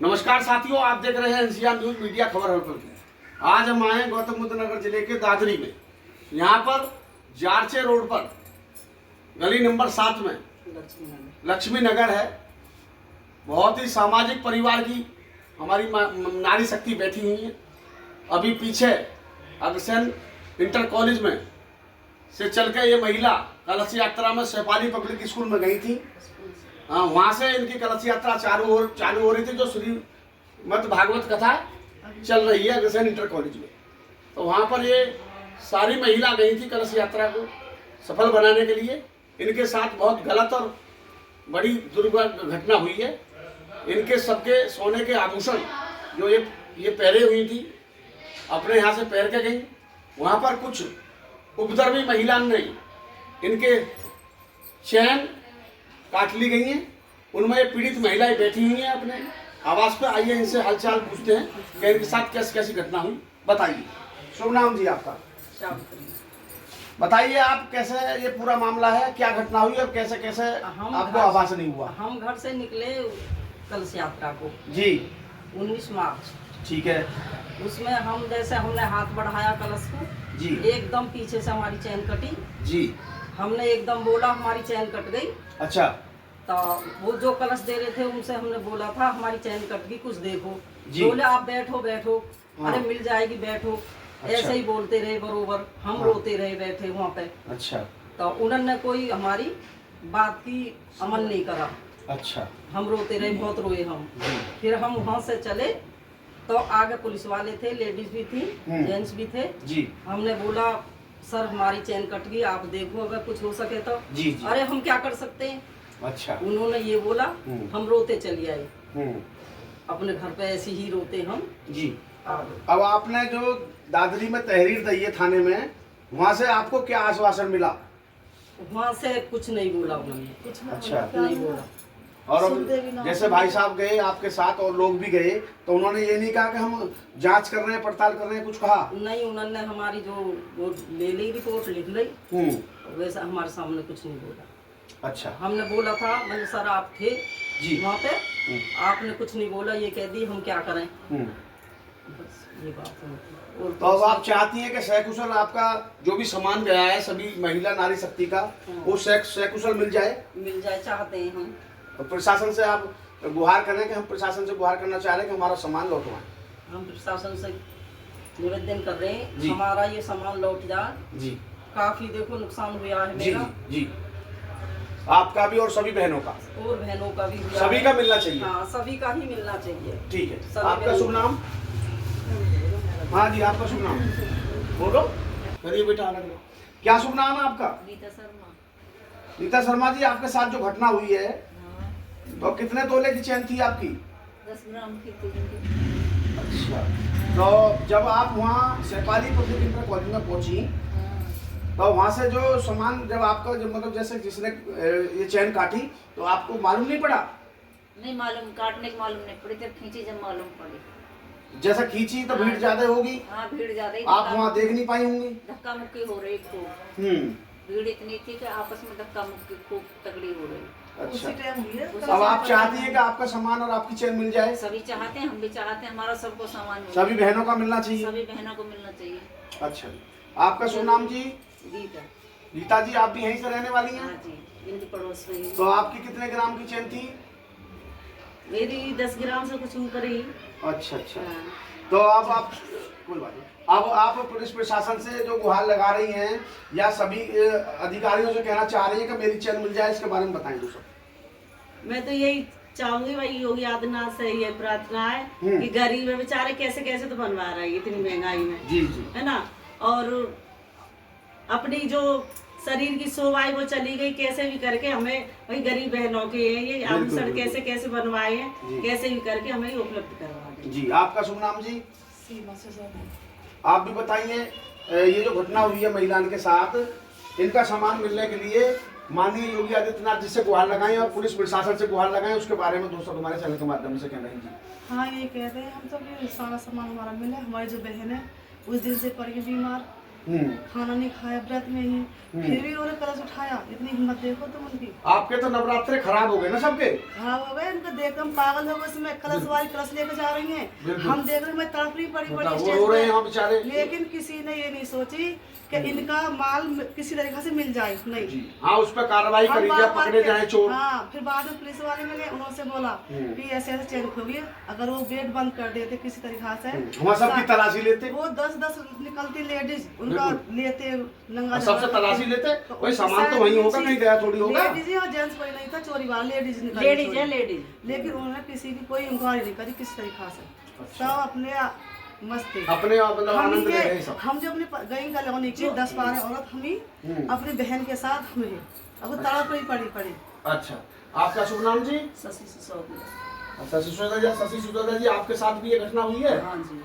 नमस्कार साथियों, आप देख रहे हैं एनसीआर न्यूज मीडिया खबर हड़पल की। आज हम आए गौतम बुद्ध नगर जिले के दादरी में। यहाँ पर जारचे रोड पर गली नंबर 7 में लक्ष्मी नगर है। बहुत ही सामाजिक परिवार की हमारी नारी शक्ति बैठी हुई है। अभी पीछे अग्रसेन इंटर कॉलेज में से चल के ये महिला कलश यात्रा में सैफाली पब्लिक स्कूल में गई थी। वहाँ से इनकी कलश यात्रा चालू हो रही थी, जो श्रीमद् भागवत कथा चल रही है अग्रसेन इंटर कॉलेज में। तो वहाँ पर ये सारी महिला गई थी कलश यात्रा को सफल बनाने के लिए। इनके साथ बहुत गलत और बड़ी दुर्घटना हुई है। इनके सबके सोने के आभूषण जो ये पहरे हुई थी, अपने यहाँ से पहन के गई। वहाँ पर कुछ उपद्रवी महिला ने इनके चैन काट ली गई हैं। उनमें पीड़ित महिलाएं बैठी हुई हैं अपने आवास पे। आइए इनसे हालचाल पूछते हैं कि इनके साथ कैसी कैसी घटना हुई। बताइए, शुभ नाम जी आपका? बताइए आप कैसे ये पूरा मामला है, क्या घटना हुई और कैसे कैसे आपको आवास नहीं हुआ? हम घर से निकले कलश यात्रा को जी 19 मार्च। ठीक है। उसमें हम जैसे हमने हाथ बढ़ाया कलश को जी एकदम पीछे से हमारी चैन कटी। जी हमने एकदम बोला, हमारी चैन कट गई। अच्छा। तो वो जो कलश दे रहे थे उनसे हमने बोला था हमारी चैन कट गई, कुछ देखो। बोले आप बैठो बैठो। हाँ। अरे मिल जाएगी बैठो। अच्छा। ऐसे ही बोलते रहे बरोबर। हम हाँ। रोते रहे बैठे वहाँ पे। अच्छा। तो उन्होंने कोई हमारी बात की अमल नहीं करा। अच्छा। हम रोते रहे, बहुत रोए हम। फिर हम वहाँ से चले तो आगे पुलिस वाले थे, लेडीज भी थी, जेंट्स भी थे। जी। हमने बोला सर हमारी चैन कट गई, आप देखो अगर कुछ हो सके तो। जी जी। अरे हम क्या कर सकते हैं। अच्छा। उन्होंने ये बोला, हम रोते चले आए हम्म। अपने घर पे। ऐसे ही रोते हम। जी। अब आपने जो दादरी में तहरीर दी है थाने में, वहाँ से आपको क्या आश्वासन मिला? वहाँ से कुछ नहीं बोला उन्होंने। कुछ अच्छा। नहीं बोला। और जैसे भाई साहब गए आपके साथ और लोग भी गए, तो उन्होंने ये नहीं कहा कि हम जांच कर रहे हैं, पड़ताल कर रहे हैं, कुछ कहा? नहीं, उन्होंने हमारी जो वो ले ली रिपोर्ट लिख ली, वैसा हमारे सामने कुछ नहीं बोला। अच्छा। हमने बोला था, मैंने सर आप थे जी वहाँ पे, आपने कुछ नहीं बोला, ये कह दी, हम क्या करें। बस ये बात है। और तो अब आप चाहती हैं कि सकुशल आपका जो भी सामान गया है सभी महिला नारी शक्ति का, वो सकुशल मिल जाए, चाहते हैं हम। तो प्रशासन से आप गुहार करें कि हम प्रशासन से गुहार करना चाह रहे हैं कि हमारा सामान लौटवाएं। हम प्रशासन से निवेदन कर रहे हैं, जी। हमारा ये सामान लौट जाए। जी। काफी देखो नुकसान हुआ है जी मेरा। जी। आपका भी और सभी बहनों का, और बहनों का भी हुआ सभी है। का मिलना चाहिए। हाँ, सभी का ही मिलना चाहिए। ठीक है। सभी आपका बहनों शुभ नाम? हाँ जी, आपका शुभ नाम बोलो। करिए बेटा, अलग लो। क्या शुभ नाम है आपका? नीता शर्मा। नीता शर्मा जी, आपके साथ जो घटना हुई है, तो कितने तोले की चैन थी आपकी? 10 ग्राम की थी। अच्छा। तो जब आप वहाँ सैफाली पब्लिक इंटर कॉलेज में पहुंची, तो वहाँ से जो सामान जब आपका मतलब जैसे जिसने ये चैन काटी, तो आपको मालूम नहीं पड़ा? नहीं मालूम, काटने की मालूम नहीं पड़ी, जब खींची जब मालूम पड़ी। जैसे खींची तो भीड़ ज्यादा होगी। हाँ, भीड़ ज्यादा ही। आप वहाँ देख नहीं पाई होंगी। धक्का मुक्की हो रही खूब। भीड़ इतनी थी कि आपस में धक्का मुक्की खूब तगड़ी हो रही। अच्छा। अब आप चाहती हैं कि आपका सामान और आपकी चैन मिल जाए? सभी चाहते हैं, हम भी चाहते हैं, हमारा सबको सामान मिले। सभी बहनों का मिलना चाहिए। सभी बहनों को मिलना चाहिए। अच्छा। आपका शुभ नाम जी? गीता। गीता जी, आप भी यहीं से रहने वाली हैं? हाँ जी, इनकी पड़ोस में ही। तो आपकी कितने ग्राम की चैन थी? मेरी 10 ग्राम से कुछ ऊपर ही। अच्छा अच्छा। हाँ। तो अब आप कोई बात नहीं। अब आप पुलिस प्रशासन से जो गुहार लगा रही हैं या सभी अधिकारियों से कहना चाह रही हैं कि मेरी चैन मिल जाए, इसके बारे में बताएं दोस्तों। मैं तो यही चाहूंगी भाई, योगी आदित्यनाथ से ये प्रार्थना है कि गरीब है बेचारे, कैसे कैसे तो बनवा रहे हैं इतनी महंगाई में। जी जी। है ना। और अपनी जो शरीर की शोभा है वो चली गई, कैसे भी करके हमें भाई गरीब बहनों के ये आभूषण कैसे कैसे बनवाए हैं, कैसे भी करके हमें ये उपलब्ध करवा दें। जी। आपका शुभ नाम जी? आप भी बताइए, ये जो घटना हुई है महिला के साथ, इनका सामान मिलने के लिए माननीय योगी आदित्यनाथ जी से गुहार लगाएं और पुलिस प्रशासन से गुहार लगाएं, उसके बारे में दोस्तों तुम्हारे चैनल के माध्यम से कहना है जी। हाँ, ये कह रहे हैं हम तो कि सारा सामान हमारा मिले। हमारी जो बहन है उस दिन से पड़ी बीमार, खाना नहीं खाया व्रत में ही, फिर भी उन्होंने कलश उठाया। इतनी हिम्मत देखो तुम उनकी। आपके तो नवरात्रे खराब हो गए ना सबके। खराब हो गए, इनको देख हम पागल हो गए। उसमें कलश वाली कलश लेकर जा रही हैं, बिल्कुल। हम देख रहे हैं, मैं तड़प रही पड़ी बताओ, पड़ी वो रो रहे हैं स्टेज यहाँ पे। बेचारे। लेकिन किसी ने ये नहीं सोची कि इनका माल किसी तरीके से मिल जाए। नहीं, जी हाँ, उस पर कार्रवाई हम करी जाए, बात पकड़े करके- जाए चोर। हाँ, फिर बाद में पुलिस वाले मिले, उन्होंने बोला कि ऐसे ऐसे चेन खो गई। अगर वो गेट बंद कर देते किसी तरीका से, वहाँ सबकी तलाशी लेते, वो 10-10 निकलती लेडीज, उनका लेते नंगा सबसे तलाशी लेते। कोई सामान तो वहीं होगा, कहीं गया थोड़ी होगा। लेडीज और जेंट्स कोई नहीं था, चोरी वाला लेडीज निकली। लेडीज चोरी। है लेडीज। लेकिन उन्होंने किसी की कोई इंक्वायरी नहीं करी किसी तरीका से। सब अपने मस्त थे। अपने मतलब हम आनंद ले ये- रहे सब। हम जो अपनी गई कॉलोनी की 10-12 औरत हम ही अपनी बहन के साथ हुए, अब वो तड़प रही पड़ी। अच्छा, आपका शुभ नाम जी? शशि सिसोदिया। अच्छा, शशि सिसोदिया जी, आपके साथ भी ये घटना हुई है? हाँ जी।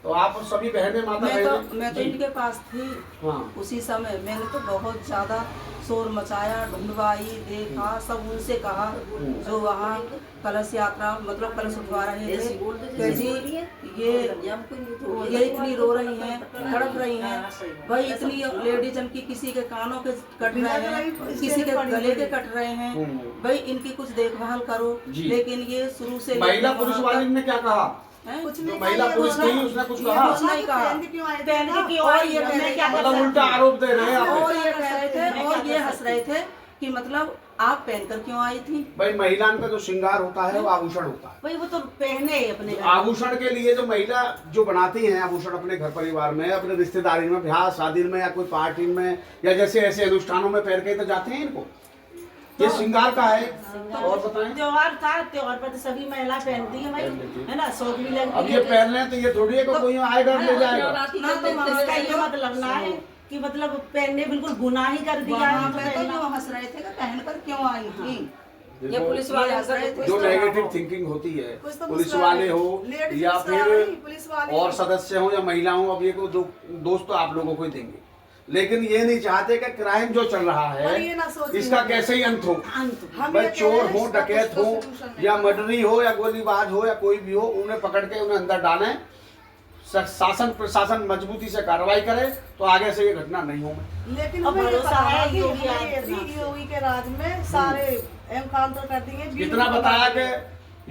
तो आप सभी बहनें माता बहनें? मैं तो जी। इनके पास थी हाँ। उसी समय। मैंने तो बहुत ज्यादा शोर मचाया, ढूंढवाई, देखा, सब उनसे कहा जो वहाँ कलश यात्रा मतलब कलश उठवा रहे थे कि जी ये इतनी रो रही हैं, तड़प रही हैं। भाई इतनी लेडीज की किसी के कानों के कट रहे हैं, किसी के गले के कट रहे हैं। भाई इनकी कुछ देखभाल करो। जी। लेकिन ये शुरू से महिला पुलिस वाले ने क्या कहा? हैं? कुछ जो नहीं महिला कहा, पुलिस ये थी बोला- उसने कुछ ये कहा? बोला कुछ नहीं कि कहा। पहन के क्यों आए थे पहन के ना? क्यों और आई ये है? कह मैं रहे क्या थे, कर मतलब सकती उल्टा आरोप दे रहे हैं और आप। ये कह रहे थे और ये हंस रहे थे कि मतलब आप पहनकर क्यों आई थी। भाई महिलाओं का जो श्रृंगार होता है वो आभूषण होता है। भाई वो तो पहने अपने घर। आभूषण के लिए जो महिला जो बनाती हैं आभूषण अपने घर परिवार में, अपने रिश्तेदारी में, ब्याह शादी में या कोई पार्टी में या जैसे ऐसे अनुष्ठानों में पहन के तो जाते हैं इनको। ये श्रृंगार का है। और बताएं, त्योहार था, त्योहार पर तो सभी महिला पहनती है भाई, है ना, शौक भी लगती अब है। ये पहन लें तो ये थोड़ी है कि कोई आएगा और ले जाएगा। ना तो इसका ये मतलब ना है कि मतलब पहनने बिल्कुल गुनाह ही कर दिया वहाँ है पे तो पहनना। जो हंस रहे थे कि पहनकर क्यों आई थी। ये देखो, पुलिस वाले हंस रहे थे। जो नेगेटिव थिंकिंग होती है कुछ तो पुलिस मुस्कुरा वाले रहे, हो लेडीज या मुस्कुरा रही, फिर पुलिस वाले और हो। सदस्य हो या महिला हो, अब ये को जो दोस्त तो आप लोगों को ही देंगे, लेकिन ये नहीं चाहते कि क्राइम जो चल रहा और ये ना है सोचिए इसका हम। कैसे ही अंत हो। अंत हम भाई ये कह चोर रहे हैं, हो, इसका डकैत कुछ हो तो solution है। या मर्डरी हो या गोलीबाज हो या कोई भी हो, उन्हें पकड़ के उन्हें अंदर डालें, शासन प्रशासन मजबूती से कार्रवाई करे तो आगे से ये घटना नहीं हो। लेकिन अब हमें ये भरोसा पता है कि योगी हमें ये आदित्यनाथ भी योगी के राज में सारे एनकाउंटर कर दिए। इतना बताया कि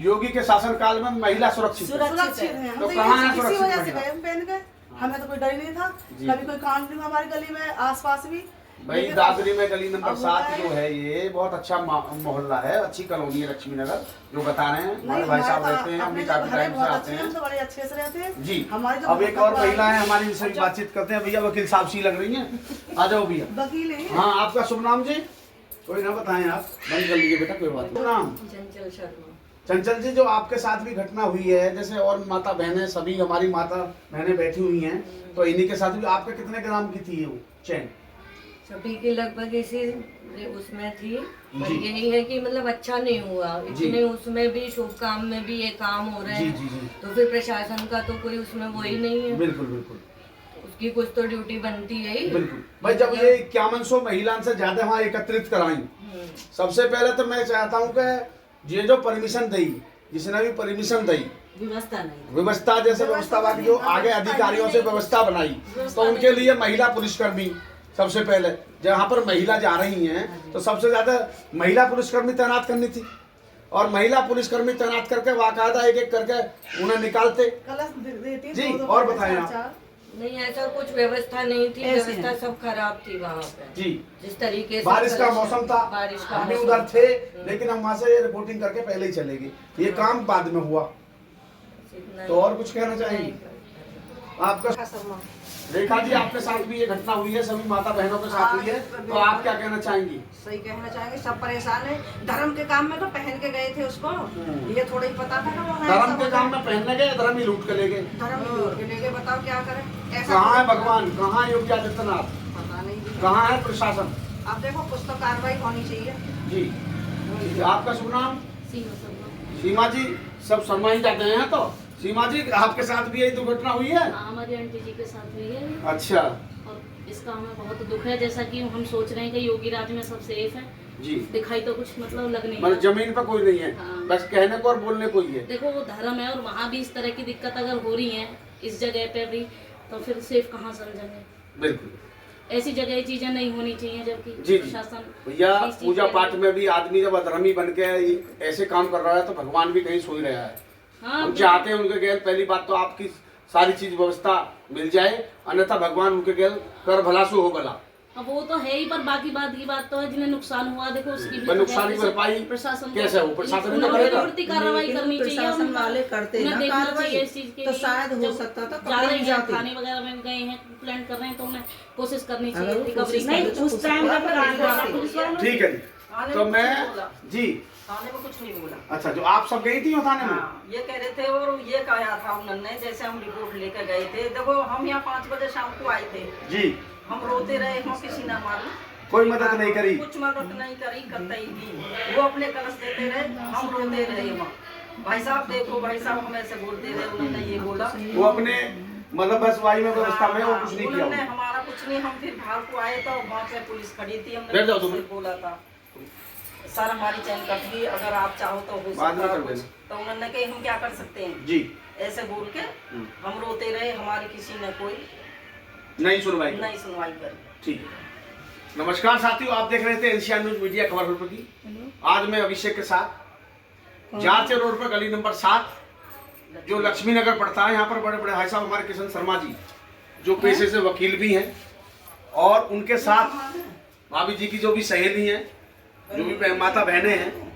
योगी के शासनकाल में महिला सुरक्षित है। सुरक्षित है। हम तो तो कहाँ है इसी सुरक्षित वजह से महिला? गए, हम पहन गए। हमें तो कोई डर ही नहीं था, जी। कभी कोई कांड नहीं हुआ हमारी गली में आसपास भी। भाई लेकिन दादरी में गली नंबर अब 7 हुआ जो है ये बहुत अच्छा मोहल्ला है, अच्छी कॉलोनी है लक्ष्मी नगर, जो बता रहे हैं हमारे नहीं, भाई साहब हमारे रहते हैं, अपने अपनी जो काफी घर है टाइम से बहुत आते अच्छे हैं, हैं। हम तो बड़े अच्छे से रहते हैं। जी, हमारी जो अब एक और मोहब्बत महिला है है, हमारी, इनसे भी बातचीत करते हैं। भैया वकील साहब सी लग रही हैं, आ जाओ भैया। वकील है। हाँ, आपका शुभ नाम जी? कोई ना बताएं, आप बंद कर लीजिए बेटा, कोई बात नहीं। नाम चंचल शर्मा। चंचल जी, जो आपके साथ भी घटना हुई है, जैसे और माता बहनें सभी हमारी माता बहनें बैठी हुई हैं, तो इन्हीं के साथ भी आपके कितने ग्राम की थी वो चैन? सभी के लगभग इसी उसमें थी, पर जी। यही है कि मतलब अच्छा नहीं हुआ जी। इतने, उसमें भी शुभ काम में भी ये काम हो रहे जी हैं, जी जी, तो फिर प्रशासन का तो कोई उसमें वो ही नहीं है, बिल्कुल बिल्कुल उसकी कुछ तो ड्यूटी बनती है ही। बिल्कुल। भाई जब ये 5100 महिला से ज्यादा वहाँ एकत्रित कराई, सबसे पहले तो मैं चाहता हूँ कि ये जो परमिशन दी, जिसने भी परमिशन दी, व्यवस्था नहीं। व्यवस्था जैसे व्यवस्था वाली जो आगे अधिकारियों से व्यवस्था बनाई, तो उनके लिए महिला पुलिसकर्मी सबसे पहले, जहाँ पर महिला जा रही हैं तो सबसे ज्यादा महिला पुलिसकर्मी तैनात करनी थी, और महिला पुलिसकर्मी तैनात करके बाकायदा एक एक करके उन्हें निकालते। कलश देती जी, दो-दो और करके, बताएं आप। चार-चार। नहीं, ऐसा कुछ व्यवस्था नहीं थी, ऐसे व्यवस्था है। सब खराब थी वहाँ पे, जी, जिस तरीके से बारिश का कलेक्शन- मौसम था, बारिश का हम भी मौसम उधर था। थे, लेकिन हम वहाँ से रिपोर्टिंग करके पहले ही चले गए, ये काम बाद में हुआ। इतना ही- तो और कुछ कहना चाहेंगे? आपका रेखा जी, आपके साथ भी ये घटना हुई है, सभी माता बहनों के साथ हुई है, तो आप क्या कहना चाहेंगी? सही कहना चाहेंगे, सब परेशान है। धर्म के काम में तो पहन के गए थे उसको, ये थोड़ा ही पता था कि वो है धर्म सब के काम में पहनने गए, धर्म ही लूट के ले गए। धर्म ही लूट के ले गए, बताओ क्या करें। ऐसा कहाँ है कोई- भगवान, कहाँ है योगी आदित्यनाथ, पता नहीं जी। कहाँ है प्रशासन? अब देखो कुछ तो कार्रवाई होनी चाहिए। जी, जी, आपका शुभ नाम? सीमा शर्मा। सीमा जी, सब शर्मा ही जाते हैं। तो सीमा जी, आपके साथ भी यही दुर्घटना हुई है? हाँ, हमारी आंटी जी के साथ हुई है अच्छा और इसका हमें बहुत दुख है। जैसा कि हम सोच रहे हैं कि योगी राज में सब सेफ है, जी, दिखाई तो कुछ मतलब लग नहीं मतलब रहा। जमीन पर कोई नहीं है, हाँ। बस कहने को और बोलने को ही है। देखो वो धर्म है और वहाँ भी इस तरह की दिक्कत अगर हो रही है इस जगह पे भी, तो फिर सेफ कहाँ समझेंगे। बिल्कुल। ऐसी जगह चीजें नहीं होनी चाहिए, जबकि जी प्रशासन भैया इस चीज़ पूजा पे पाठ में भी आदमी जब अधर्मी बन के ऐसे काम कर रहा है तो भगवान भी कहीं सोच रहा है। हाँ, हम चाहते हैं उनके गैल पहली बात तो आपकी सारी चीज व्यवस्था मिल जाए, अन्यथा भगवान उनके गैल कर भला सो हो भला। अब वो तो है ही, पर बाकी बात की बात तो है जिन्हें नुकसान हुआ, देखो उसकी भी नुकसान की भरपाई प्रशासन कैसे हो, प्रशासन उन्हें तो करेगा। प्रवृत्ति कार्रवाई लेकिन करनी चाहिए, प्रशासन वाले करते उन्हें ना देखना कार्रवाई, चाहिए इस चीज के तो लिए। शायद हो जब सकता था जा पकड़े रहे भी हैं जाते। थाने वगैरह में गए हैं, कंप्लेंट कर रहे हैं, तो उन्हें कोशिश करनी अगर चाहिए वो रिकवरी कोशिश नहीं, करे तो उस टाइम पूरा जब कर पुलिस देते। वालों ने ठीक है जी। थाने तो में मैं कुछ नहीं बोला। जी थाने में कुछ नहीं बोला। अच्छा, जो आप सब गई थी वो थाने में? हाँ, ये कह रहे थे और ये कहा था उन्होंने, जैसे हम रिपोर्ट लेकर गए थे, देखो हम यहाँ 5 बजे शाम को आए थे, जी हम रोते रहे, हम किसी ने हमारी कोई मदद नहीं करी? कुछ मदद नहीं करी, कतई भी। वो अपने कलश देते रहे, हम रोते रहे वहाँ। भाई साहब देखो, भाई साहब हम ऐसे बोलते रहे, उन्होंने ये बोला। वो अपने मतलब बसवाई में व्यवस्था में वो कुछ नहीं किया? उन्होंने हमारा कुछ नहीं, हम फिर बाहर को आए तो वहाँ पे पुलिस खड़ी थी, बैठ जाओ हमने तुम। बोला था सर हमारी चैन कट गई, अगर आप चाहो तो हो बाद में सकता है कर कुछ। देना। तो उन्होंने कही हम क्या कर सकते हैं, जी ऐसे बोल के हम रोते रहे, हमारी किसी ने कोई नहीं सुनवाई की? नहीं सुनवाई करी। ठीक है। नमस्कार साथियों, आप देख रहे थे एनसीआर न्यूज मीडिया खबर की। आज मैं अभिषेक के साथ जांचे रोड पर गली नंबर 7 जो लक्ष्मी नगर पड़ता है, यहाँ पर बड़े बड़े भाई साहब हमारे किशन शर्मा जी जो पेशे से वकील भी हैं, और उनके साथ भाभी जी की जो भी सहेली हैं, जो भी माता बहनें हैं,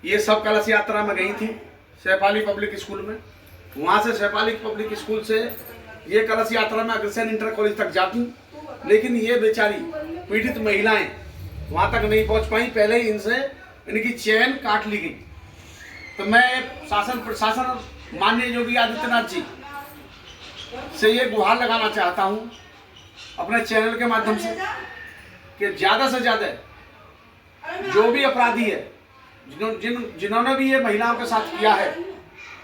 ये सब कलश यात्रा में गई थी सैफाली पब्लिक स्कूल में। वहाँ से सैफाली पब्लिक स्कूल से ये कलश यात्रा में अग्रसेन इंटर कॉलेज तक जाती, लेकिन ये बेचारी पीड़ित महिलाएं वहाँ तक नहीं पहुँच पाई, पहले ही इनसे इनकी चैन काट ली गई। तो मैं शासन प्रशासन माननीय योगी आदित्यनाथ जी से ये गुहार लगाना चाहता हूँ अपने चैनल के माध्यम से कि ज़्यादा से ज़्यादा जो भी अपराधी है, जिन्होंने भी ये महिलाओं के साथ किया है,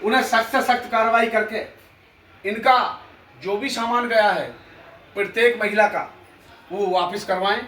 उन्हें सख्त से सख्त कार्रवाई करके इनका जो भी सामान गया है प्रत्येक महिला का वो वापस करवाएं।